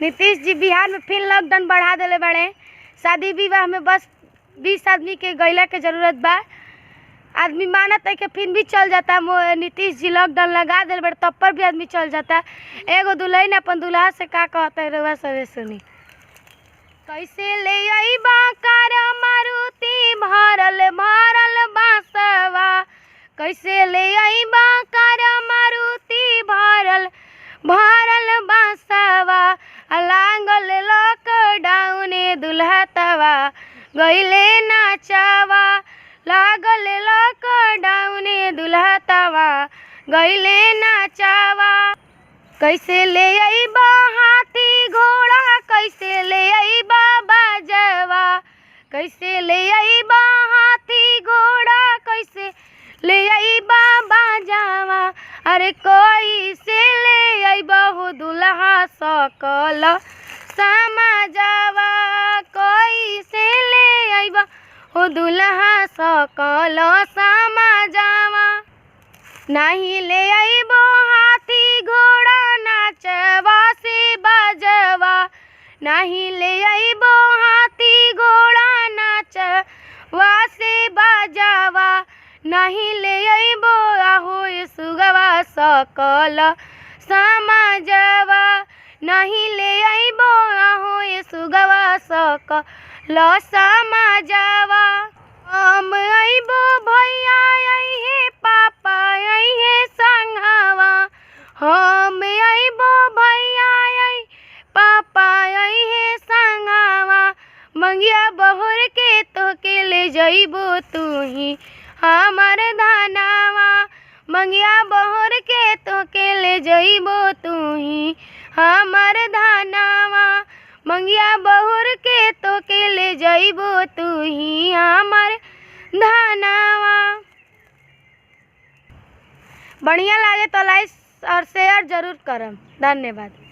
नीतीश जी बिहार में फिर लॉकडाउन बढ़ा देले बड़े। शादी विवाह में बस 20 आदमी के गइला के जरूरत बा। आदमी मानत है कि फिर भी चल जाता। नीतीश जी लॉकडाउन लगा दिल बड़े तब पर भी आदमी चल जाता। एगो दुल्हन अपन दुल्हा से का कहता है रउआ सबे सुनी। कैसे ले अइबा कार मारुति भरल भरल बासवा, कैसे ले अइबा कार मारुति भरल भरल बासवा। लागल लॉकडाउन दुल्हा तवा गइले नाचवा, लागल लॉकडाउन दुल्हा तवा गइले नाचवा। कैसे ले अइबा हाथी घोड़ा, कैसे ले अइबा बाजवा, कैसे ले अइबा हाथी घोड़ा, कैसे ले अइबा बाजवा। अरे कैसे ले अइबा हो दुल्हा सकल समाजवा, कैसे ले अइबा हो दुल्हा सकल समाजवा। नहीं ले अइबो हाथी घोड़ा नाचवा से बाजवा, नहीं ले अइबो हाथी घोड़ा नाचवा से बाजवा। नहीं ले अइबो आहो सुगवा सकल समाजवा, नहीं ले अइबो आहो सुगवा सकल समाजवा। हम अइबो भैया अइहे पापा अइहे संगवा, हम अइबो भैया अइ पापा अइहे संगवा। मंगिया बहुर के तोके ले जइबो तू ही हमर धनवा, मंगिया बहुर के तोके ले जइबो तू ही हमर धनवा। मंगिया बहुर के तोके ले जइबो तू ही हमर धनवा। बढ़िया लागे तो लाइक और शेयर जरूर करम। धन्यवाद।